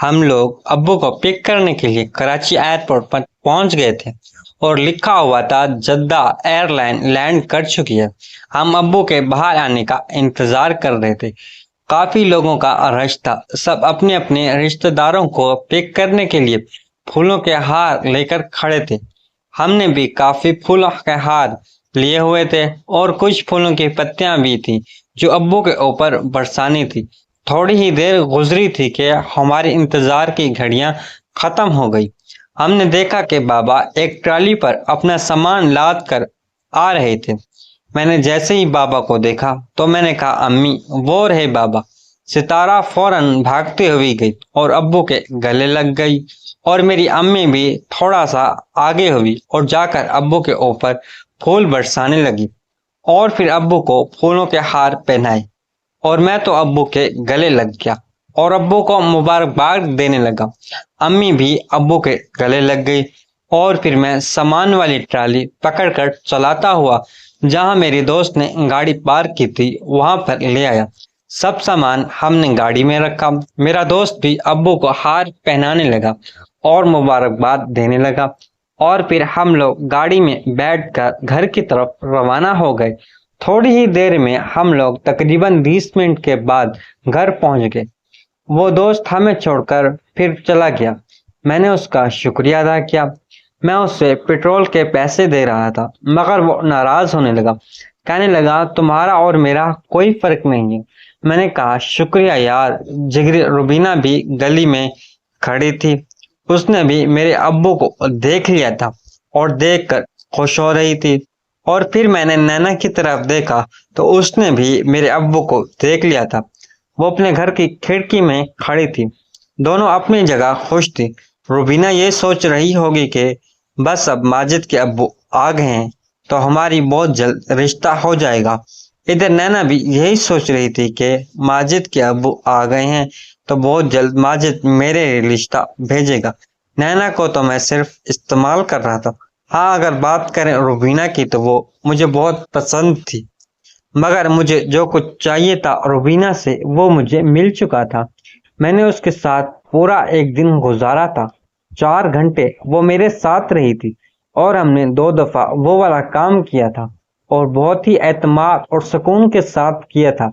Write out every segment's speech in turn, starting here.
ہم لوگ ابو کو پک کرنے کے لیے کراچی ایئرپورٹ پر پہنچ گئے تھے اور لکھا ہوا تھا جدہ ایئر لائن لینڈ کر چکی ہے۔ ہم ابو کے باہر آنے کا انتظار کر رہے تھے۔ کافی لوگوں کا رش تھا، سب اپنے اپنے رشتہ داروں کو پک کرنے کے لیے پھولوں کے ہار لے کر کھڑے تھے۔ ہم نے بھی کافی پھولوں کے ہار لیے ہوئے تھے اور کچھ پھولوں کی پتیاں بھی تھیں جو ابو کے اوپر برسانی تھی۔ تھوڑی ہی دیر گزری تھی کہ ہمارے انتظار کی گھڑیاں ختم ہو گئی۔ ہم نے دیکھا کہ بابا ایک ٹرالی پر اپنا سامان لاد کر آ رہے تھے۔ میں نے جیسے ہی بابا کو دیکھا تو میں نے کہا، امی وہ رہے بابا۔ ستارہ فوراً بھاگتے ہوئے گئی اور ابو کے گلے لگ گئی، اور میری امی بھی تھوڑا سا آگے ہوئی اور جا کر ابو کے اوپر پھول برسانے لگی اور پھر ابو کو پھولوں کے ہار پہنائے، اور میں تو ابو کے گلے لگ گیا اور ابو کو مبارکباد دینے لگا۔ امی بھی ابو کے گلے لگ گئی اور پھر میں سامان والی ٹرالی پکڑ کر چلاتا ہوا جہاں میری دوست نے گاڑی پارک کی تھی وہاں پر لے آیا۔ سب سامان ہم نے گاڑی میں رکھا۔ میرا دوست بھی ابو کو ہار پہنانے لگا اور مبارکباد دینے لگا، اور پھر ہم لوگ گاڑی میں بیٹھ کر گھر کی طرف روانہ ہو گئے۔ تھوڑی ہی دیر میں ہم لوگ تقریباً 20 منٹ کے بعد گھر پہنچ گئے۔ وہ دوست ہمیں چھوڑ کر پھر چلا گیا۔ میں نے اس کا شکریہ ادا کیا۔ میں اس سے پٹرول کے پیسے دے رہا تھا مگر وہ ناراض ہونے لگا، کہنے لگا تمہارا اور میرا کوئی فرق نہیں ہے۔ میں نے کہا شکریہ یار۔ جگری روبینہ بھی گلی میں کھڑی تھی، اس نے بھی میرے ابو کو دیکھ لیا تھا اور دیکھ کر خوش ہو رہی تھی، اور پھر میں نے نینا کی طرف دیکھا تو اس نے بھی میرے ابو کو دیکھ لیا تھا۔ وہ اپنے گھر کی کھڑکی میں کھڑی تھی، دونوں اپنی جگہ خوش تھی۔ روبینہ یہ سوچ رہی ہوگی کہ بس اب ماجد کے ابو آ گئے ہیں تو ہماری بہت جلد رشتہ ہو جائے گا۔ ادھر نینا بھی یہی سوچ رہی تھی کہ ماجد کے ابو آ گئے ہیں تو بہت جلد ماجد میرے رشتہ بھیجے گا۔ نینا کو تو میں صرف استعمال کر رہا تھا۔ ہاں اگر بات کریں روبینہ کی تو وہ مجھے بہت پسند تھی، مگر مجھے جو کچھ چاہیے تھا روبینہ سے وہ مجھے مل چکا تھا۔ میں نے اس کے ساتھ پورا ایک دن گزارا تھا، 4 گھنٹے وہ میرے ساتھ رہی تھی، اور ہم نے 2 دفعہ وہ والا کام کیا تھا اور بہت ہی اعتماد اور سکون کے ساتھ کیا تھا۔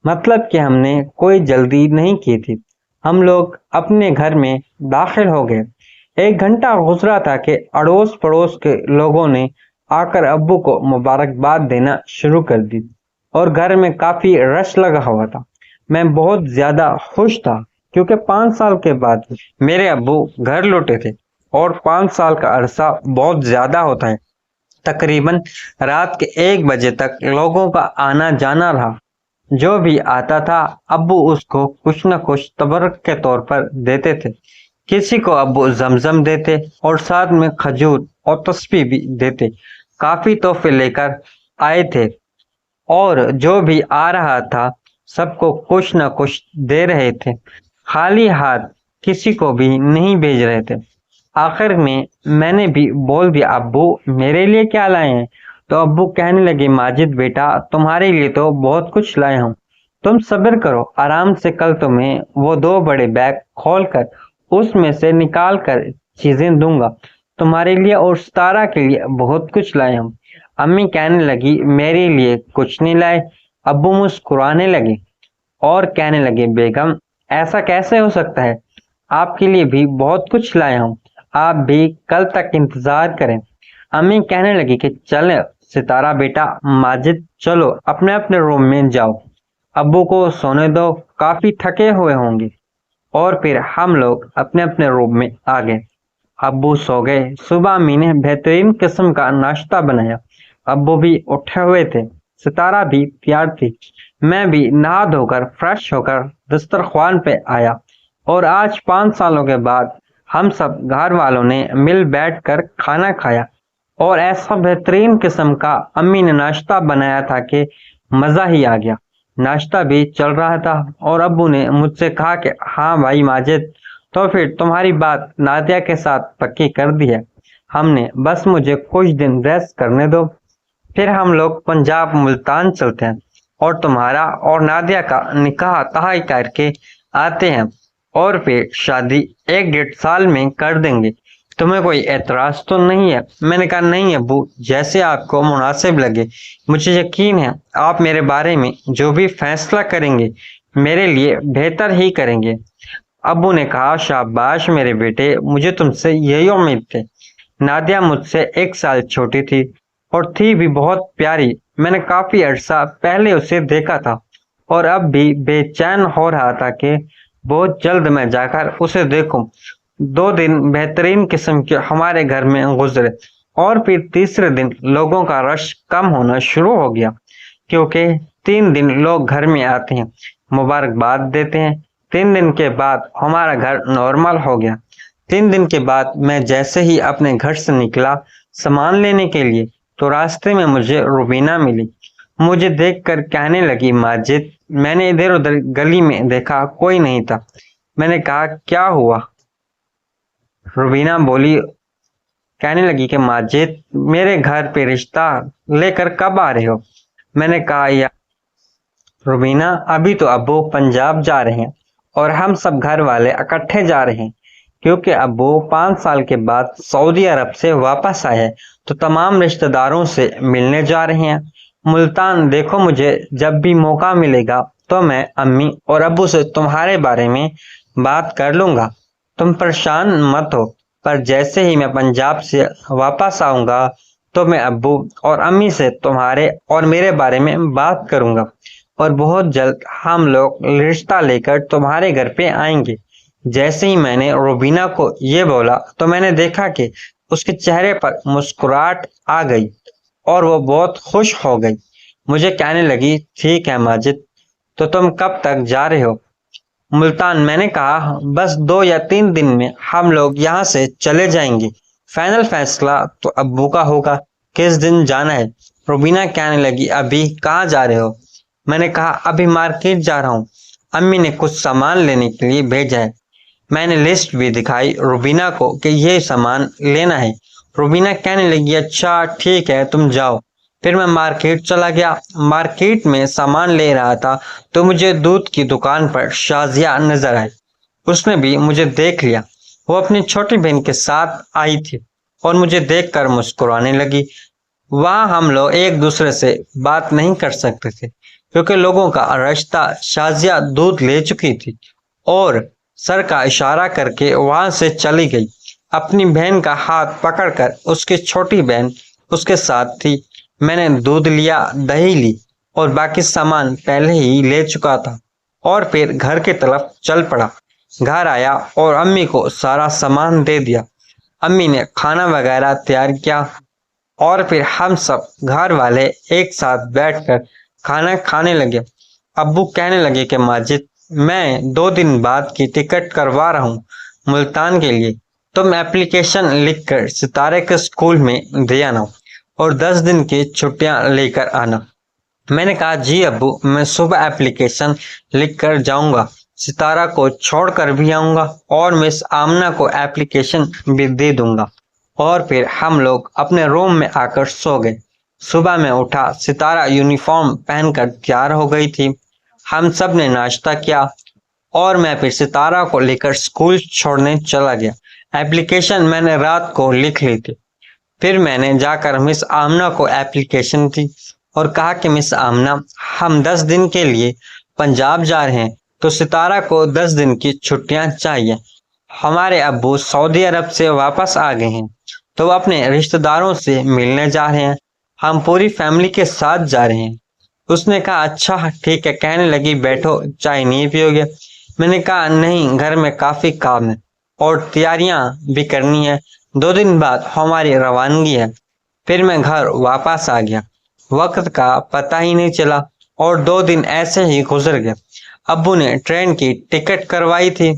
مطلب کہ ہم نے کوئی جلدی نہیں کی تھی۔ ہم لوگ اپنے گھر میں داخل ہو گئے۔ 1 گھنٹہ گزرا تھا کہ اڑوس پڑوس کے لوگوں نے آ کر ابو کو مبارکباد دینا شروع کر دی اور گھر میں کافی رش لگا ہوا تھا۔ میں بہت زیادہ خوش تھا کیونکہ 5 سال کے بعد میرے ابو گھر لوٹے تھے، اور 5 سال کا عرصہ بہت زیادہ ہوتا ہے۔ تقریباً رات کے 1 بجے تک لوگوں کا آنا جانا رہا۔ جو بھی آتا تھا ابو اس کو کچھ نہ کچھ تبرک کے طور پر دیتے تھے۔ کسی کو ابو زمزم دیتے اور ساتھ میں کھجور اور تسبیح بھی دیتے۔ کافی تحفے لے کر آئے تھے، اور جو بھی آ رہا تھا سب کو کچھ نہ کچھ دے رہے تھے، خالی ہاتھ کسی کو بھی نہیں بھیج رہے تھے۔ آخر میں نے بھی بول دیا، ابو میرے لیے کیا لائے ہیں؟ تو ابو کہنے لگے، ماجد بیٹا تمہارے لیے تو بہت کچھ لائے ہوں، تم صبر کرو آرام سے، کل تمہیں وہ 2 بڑے بیگ کھول کر اس میں سے نکال کر چیزیں دوں گا، تمہارے لیے اور ستارہ کے لیے بہت کچھ لائے ہوں۔ امی کہنے لگی میرے لیے کچھ نہیں لائے۔ ابو مسکرانے لگے اور کہنے لگے، بیگم ایسا کیسے ہو سکتا ہے، آپ کے لیے بھی بہت کچھ لائے ہوں، آپ بھی کل تک انتظار کریں۔ امی کہنے لگی کہ چلے ستارہ بیٹا، ماجد چلو اپنے اپنے روم میں جاؤ، ابو کو سونے دو، کافی تھکے ہوئے ہوں گے۔ اور پھر ہم لوگ اپنے اپنے روم میں آ گئے۔ ابو سو گئے۔ صبح امی نے بہترین قسم کا ناشتہ بنایا۔ ابو بھی اٹھے ہوئے تھے، ستارہ بھی تیار تھی۔ میں بھی نہا دھو کر فریش ہو کر دسترخوان پہ آیا، اور آج 5 سالوں کے بعد ہم سب گھر والوں نے مل بیٹھ کر کھانا کھایا، اور ایسا بہترین قسم کا امی نے ناشتہ بنایا تھا کہ مزہ ہی آ گیا۔ ناشتہ بھی چل رہا تھا اور ابو نے مجھ سے کہا کہ ہاں بھائی ماجد، تو پھر تمہاری بات نادیہ کے ساتھ پکی کر دی ہے ہم نے، بس مجھے کچھ دن ریسٹ کرنے دو، پھر ہم لوگ پنجاب ملتان چلتے ہیں اور تمہارا اور نادیہ کا نکاح طے کر کے آتے ہیں، اور پھر شادی 1-1.5 سال میں کر دیں گے۔ تمہیں کوئی اعتراض تو نہیں ہے؟ میں نے کہا نہیں ابو، جیسے آپ کو مناسب لگے۔ مجھے یقین ہے آپ میرے بارے میں جو بھی فیصلہ کریں گے میرے لیے بہتر ہی کریں گے۔ ابو نے کہا شاباش میرے بیٹے، مجھے تم سے یہی امید تھی۔ نادیہ مجھ سے 1 سال چھوٹی تھی اور تھی بھی بہت پیاری۔ میں نے کافی عرصہ پہلے اسے دیکھا تھا اور اب بھی بے چین ہو رہا تھا کہ بہت جلد میں جا کر اسے دیکھوں۔ 2 دن بہترین قسم کے ہمارے گھر میں گزرے اور پھر تیسرے دن لوگوں کا رش کم ہونا شروع ہو گیا، کیونکہ 3 دن لوگ گھر میں آتے ہیں، مبارکباد دیتے ہیں۔ 3 دن کے بعد ہمارا گھر نارمل ہو گیا۔ 3 دن کے بعد میں جیسے ہی اپنے گھر سے نکلا سامان لینے کے لیے تو راستے میں مجھے روبینہ ملی۔ مجھے دیکھ کر کہنے لگی ماجد، میں نے ادھر ادھر گلی میں دیکھا کوئی نہیں تھا۔ میں نے کہا کیا ہوا؟ روبینہ بولی، کہنے لگی کہ ماجد میرے گھر پہ رشتہ لے کر کب آ رہے ہو؟ میں نے کہا یا روبینہ ابھی تو ابو پنجاب جا رہے ہیں اور ہم سب گھر والے اکٹھے جا رہے ہیں، کیونکہ ابو 5 سال کے بعد سعودی عرب سے واپس آئے تو تمام رشتہ داروں سے ملنے جا رہے ہیں ملتان۔ دیکھو مجھے جب بھی موقع ملے گا تو میں امی اور ابو سے تمہارے بارے میں بات کر لوں گا، تم پریشان مت ہو۔ پر جیسے ہی میں پنجاب سے واپس آؤں گا تو میں ابو اور امی سے تمہارے اور میرے بارے میں بات کروں گا اور بہت جلد ہم لوگ رشتہ لے کر تمہارے گھر پہ آئیں گے۔ جیسے ہی میں نے روبینہ کو یہ بولا تو میں نے دیکھا کہ اس کے چہرے پر مسکراہٹ آ گئی اور وہ بہت خوش ہو گئی۔ مجھے کہنے لگی ٹھیک ہے ماجد، تو تم کب تک جا رہے ہو ملتان؟ میں نے کہا بس 2 یا 3 دن میں ہم لوگ یہاں سے چلے جائیں گے۔ فائنل فیصلہ تو ابو کا ہوگا کس دن جانا ہے۔ روبینہ کہنے لگی ابھی کہاں جا رہے ہو؟ میں نے کہا ابھی مارکیٹ جا رہا ہوں، امی نے کچھ سامان لینے کے لیے بھیجا ہے۔ میں نے لسٹ بھی دکھائی روبینہ کو کہ یہ سامان لینا ہے۔ روبینہ کہنے لگی اچھا ٹھیک ہے تم جاؤ۔ پھر میں مارکیٹ چلا گیا۔ مارکیٹ میں سامان لے رہا تھا تو مجھے دودھ کی دکان پر شازیہ نظر آئی۔ اس نے بھی مجھے دیکھ لیا۔ وہ اپنی چھوٹی بہن کے ساتھ آئی تھی اور مجھے دیکھ کر مسکرانے لگی۔ وہاں ہم لوگ ایک دوسرے سے بات نہیں کر سکتے تھے کیونکہ لوگوں کا رشتہ شازیہ دودھ لے چکی تھی اور سر کا اشارہ کر کے وہاں سے چلی گئی۔ اپنی بہن کا ہاتھ پکڑ کر اس کی چھوٹی بہن اس کے ساتھ تھی۔ میں نے دودھ لیا، دہی لی اور باقی سامان پہلے ہی لے چکا تھا اور پھر گھر کی طرف چل پڑا۔ گھر آیا اور امی کو سارا سامان دے دیا۔ امی نے کھانا وغیرہ تیار کیا اور پھر ہم سب گھر والے ایک ساتھ بیٹھ کر کھانا کھانے لگے۔ ابو کہنے لگے کہ ماجد میں 2 دن بعد کی ٹکٹ کروا رہا ہوں ملتان کے لیے، تم اپلیکیشن لکھ کر ستارے کے اسکول میں دے آنا اور 10 دن کی چھٹیاں لے کر آنا۔ میں نے کہا جی ابو، میں صبح اپلیکیشن لکھ کر جاؤں گا، ستارہ کو چھوڑ کر بھی آؤں گا اور مس آمنہ کو اپلیکیشن بھی دے دوں گا۔ اور پھر ہم لوگ اپنے روم میں آ کر سو گئے۔ صبح میں اٹھا، ستارہ یونیفارم پہن کر تیار ہو گئی تھی۔ ہم سب نے ناشتہ کیا اور میں پھر ستارہ کو لے کر اسکول چھوڑنے چلا گیا۔ اپلیکیشن میں نے رات کو لکھ لی تھی۔ پھر میں نے جا کر مس آمنہ کو اپلیکیشن دی اور کہا کہ مس آمنہ ہم 10 دن کے لیے پنجاب جا رہے ہیں تو ستارہ کو 10 دن کی چھٹیاں چاہیے۔ ہمارے ابو سعودی عرب سے واپس آ گئے ہیں تو وہ اپنے رشتہ داروں سے ملنے جا رہے ہیں، ہم پوری فیملی کے ساتھ جا رہے ہیں۔ اس نے کہا اچھا ٹھیک ہے۔ کہنے لگی بیٹھو، چائے نہیں پیو گے؟ میں نے کہا نہیں، گھر میں کافی کام ہے اور تیاریاں بھی کرنی ہے، 2 دن بعد ہماری روانگی ہے۔ پھر میں گھر واپس آ گیا، وقت کا پتہ ہی نہیں چلا اور 2 دن ایسے ہی گزر گئے۔ ابو نے ٹرین کی ٹکٹ کروائی تھی،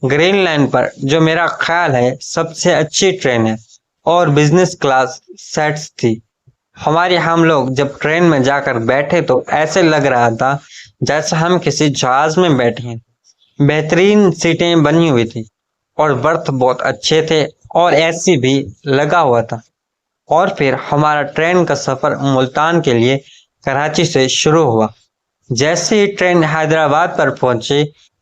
گرین لائن پر، جو میرا خیال ہے سب سے اچھی ٹرین ہے اور بزنس کلاس سیٹس تھی ہماری۔ ہم لوگ جب ٹرین میں جا کر بیٹھے تو ایسے لگ رہا تھا جیسے ہم کسی جہاز میں بیٹھے ہیں۔ بہترین سیٹیں بنی ہوئی تھی اور برتھ بہت اچھے تھے اور اے سی بھی لگا ہوا تھا۔ اور پھر ہمارا ٹرین کا سفر ملتان کے لیے کراچی سے شروع ہوا۔ جیسے ہی ٹرین حیدرآباد پر پہنچی